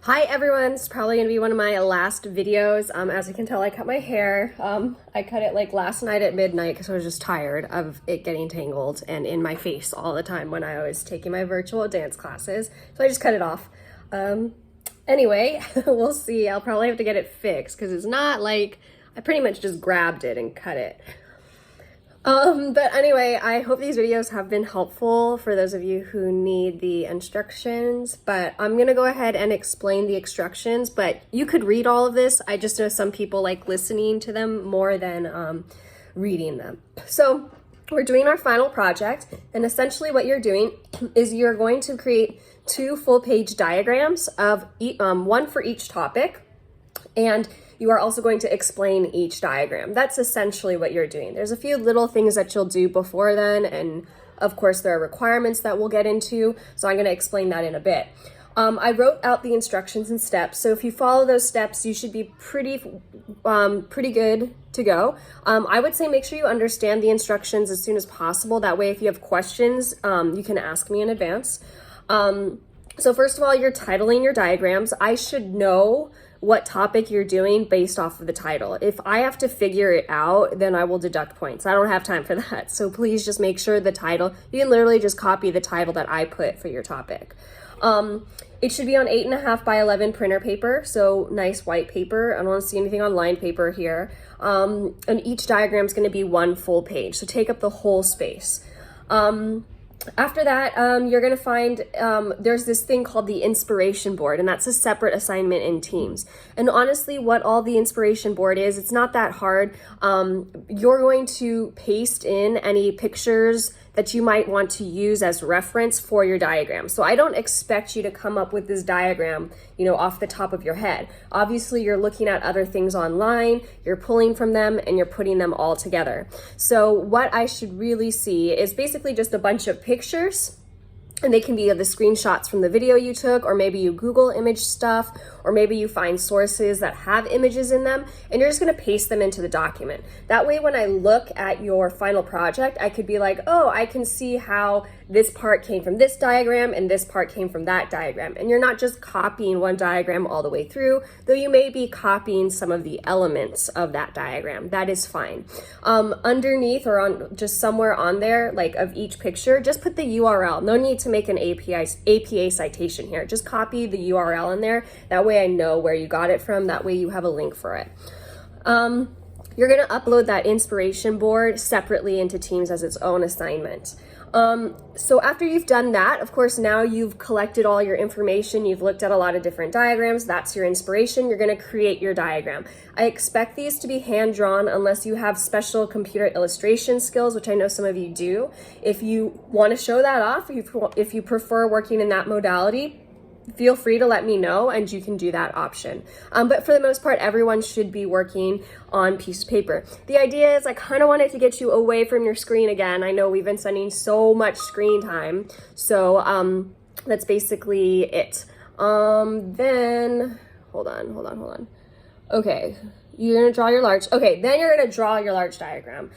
Hi everyone, it's probably gonna be one of my last videos. As you can tell, I cut my hair. I cut it like last night at midnight because I was just tired of it getting tangled and in my face all the time when I was taking my virtual dance classes. So I just cut it off. Anyway, we'll see. I'll probably have to get it fixed because it's not like I pretty much just grabbed it and cut it. But anyway, I hope these videos have been helpful for those of you who need the instructions, but I'm gonna go ahead and explain the instructions, but you could read all of this. I just know some people like listening to them more than reading them. So we're doing our final project, and essentially what you're doing is you're going to create 2 full-page diagrams of one for each topic, and you are also going to explain each diagram. That's essentially what you're doing. There's a few little things that you'll do before then, and of course there are requirements that we'll get into, so I'm going to explain that in a bit. I wrote out the instructions and steps, so if you follow those steps, you should be pretty good to go. I would say make sure you understand the instructions as soon as possible. That way, if you have questions, you can ask me in advance. So first of all, you're titling your diagrams. I should know what topic you're doing based off of the title. If I have to figure it out, then I will deduct points. I don't have time for that. So please just make sure the title, you can literally just copy the title that I put for your topic. It should be on 8.5 by 11 printer paper, so nice white paper. I don't want to see anything on lined paper here. And each diagram is going to be 1 full page, so take up the whole space. After that, you're going to find there's this thing called the inspiration board, and that's a separate assignment in Teams. And honestly, what all the inspiration board is, it's not that hard. You're going to paste in any pictures that you might want to use as reference for your diagram. So I don't expect you to come up with this diagram, off the top of your head. Obviously, you're looking at other things online, you're pulling from them, and you're putting them all together. So what I should really see is basically just a bunch of pictures, and they can be the screenshots from the video you took, or maybe you Google image stuff, or maybe you find sources that have images in them, and you're just gonna paste them into the document. That way, when I look at your final project, I could be like, oh, I can see how this part came from this diagram and this part came from that diagram. And you're not just copying one diagram all the way through, though you may be copying some of the elements of that diagram. That is fine. Underneath or on just somewhere on there, like of each picture, just put the URL. No need to make an APA citation here. Just copy the URL in there. That way I know where you got it from. That way you have a link for it. You're gonna upload that inspiration board separately into Teams as its own assignment. So after you've done that, of course, now you've collected all your information, you've looked at a lot of different diagrams, that's your inspiration, you're gonna create your diagram. I expect these to be hand-drawn unless you have special computer illustration skills, which I know some of you do. If you wanna show that off, if you prefer working in that modality, feel free to let me know and you can do that option. But for the most part, everyone should be working on piece of paper. The idea is I kind of wanted to get you away from your screen again. I know we've been spending so much screen time. So that's basically it. Then, hold on. Okay. You're gonna draw your large, okay, then you're gonna draw your large diagram.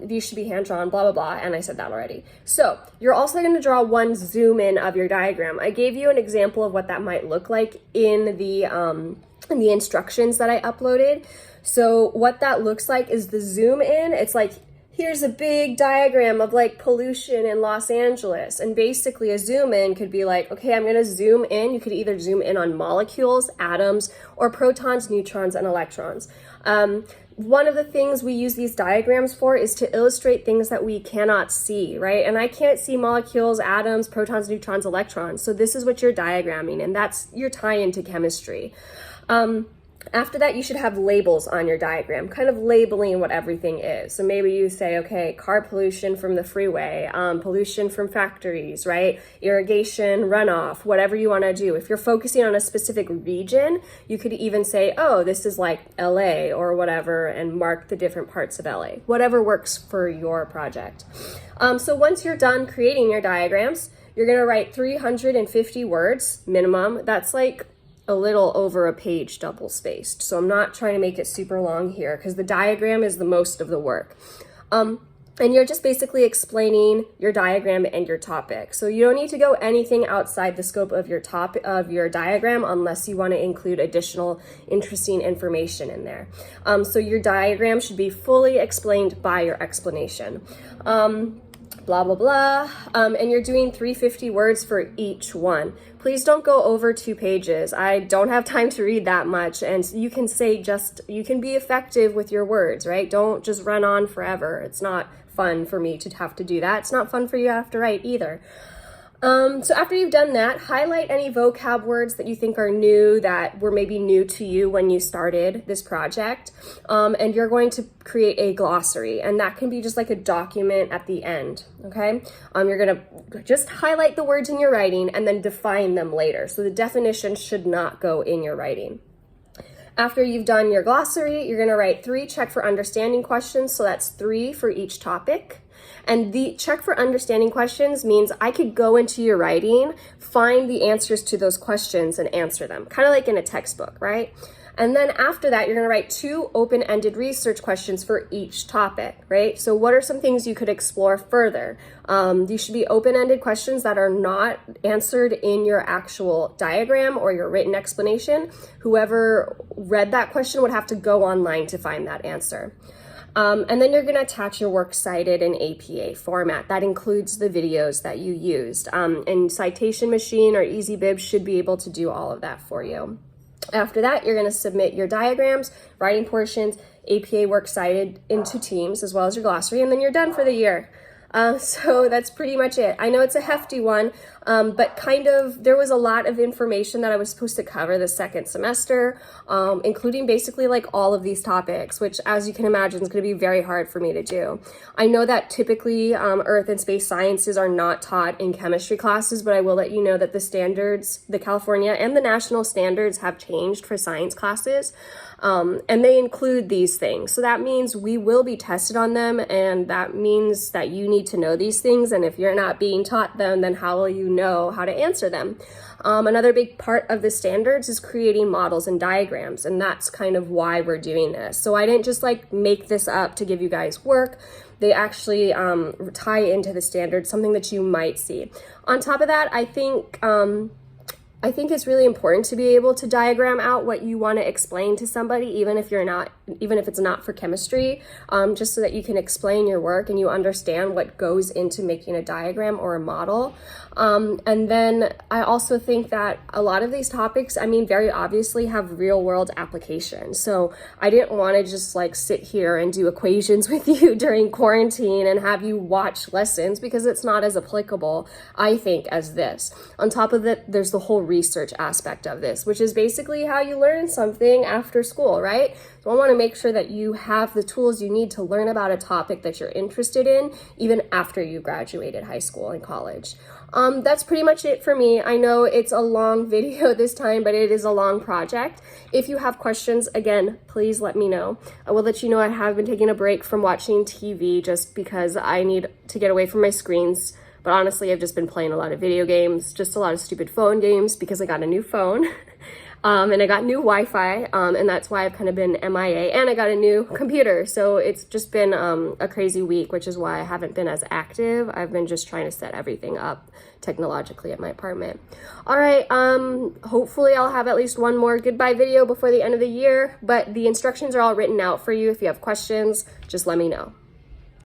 These should be hand-drawn, blah, blah, blah, and I said that already. So, you're also gonna draw one zoom in of your diagram. I gave you an example of what that might look like in the instructions that I uploaded. So, what that looks like is the zoom in, it's like, here's a big diagram of like pollution in Los Angeles. And basically a zoom in could be like, okay, I'm gonna zoom in. You could either zoom in on molecules, atoms, or protons, neutrons, and electrons. One of the things we use these diagrams for is to illustrate things that we cannot see, right? And I can't see molecules, atoms, protons, neutrons, electrons. So this is what you're diagramming, and that's your tie into chemistry. After that, you should have labels on your diagram, kind of labeling what everything is. So maybe you say, okay, car pollution from the freeway, pollution from factories, right? Irrigation, runoff, whatever you want to do. If you're focusing on a specific region, you could even say, oh, this is like LA or whatever, and mark the different parts of LA, whatever works for your project. So once you're done creating your diagrams, you're going to write 350 words minimum. That's like a little over a page double spaced. So I'm not trying to make it super long here because the diagram is the most of the work. And you're just basically explaining your diagram and your topic. So you don't need to go anything outside the scope of your diagram unless you want to include additional interesting information in there. So your diagram should be fully explained by your explanation. Blah, blah, blah. And you're doing 350 words for each one. Please don't go over 2 pages. I don't have time to read that much. And you can you can be effective with your words, right? Don't just run on forever. It's not fun for me to have to do that. It's not fun for you to have to write either. So after you've done that, highlight any vocab words that you think are new, that were maybe new to you when you started this project. And you're going to create a glossary, and that can be just like a document at the end, okay? You're gonna just highlight the words in your writing and then define them later. So the definition should not go in your writing. After you've done your glossary, you're gonna write 3 check for understanding questions. So that's 3 for each topic. And the check for understanding questions means I could go into your writing, find the answers to those questions and answer them, kind of like in a textbook, right? And then after that, you're gonna write 2 open-ended research questions for each topic, right? So what are some things you could explore further? These should be open-ended questions that are not answered in your actual diagram or your written explanation. Whoever read that question would have to go online to find that answer. And then you're going to attach your works cited in APA format. That includes the videos that you used. And Citation Machine or EasyBib should be able to do all of that for you. After that, you're going to submit your diagrams, writing portions, APA works cited into Teams, as well as your glossary, and then you're done for the year. So that's pretty much it. I know it's a hefty one, but there was a lot of information that I was supposed to cover the second semester, including basically like all of these topics, which as you can imagine is going to be very hard for me to do. I know that typically Earth and Space Sciences are not taught in chemistry classes, but I will let you know that the standards, the California and the national standards have changed for science classes. And they include these things. So that means we will be tested on them, and that means that you need to know these things. And if you're not being taught them, then how will you know how to answer them? Another big part of the standards is creating models and diagrams, and that's kind of why we're doing this. So I didn't just like make this up to give you guys work. They actually tie into the standards, something that you might see. On top of that, I think it's really important to be able to diagram out what you want to explain to somebody, even if it's not for chemistry, just so that you can explain your work and you understand what goes into making a diagram or a model. And then I also think that a lot of these topics, very obviously have real world applications. So I didn't want to just like sit here and do equations with you during quarantine and have you watch lessons, because it's not as applicable, I think, as this. On top of it, there's the whole research aspect of this, which is basically how you learn something after school, right? So I want to make sure that you have the tools you need to learn about a topic that you're interested in, even after you graduated high school and college. That's pretty much it for me. I know it's a long video this time, but it is a long project. If you have questions, again, please let me know. I will let you know I have been taking a break from watching TV just because I need to get away from my screens. But honestly, I've just been playing a lot of video games, just a lot of stupid phone games because I got a new phone. And I got new Wi-Fi, and that's why I've kind of been MIA, and I got a new computer. So it's just been a crazy week, which is why I haven't been as active. I've been just trying to set everything up technologically at my apartment. All right, hopefully I'll have at least one more goodbye video before the end of the year, but the instructions are all written out for you. If you have questions, just let me know.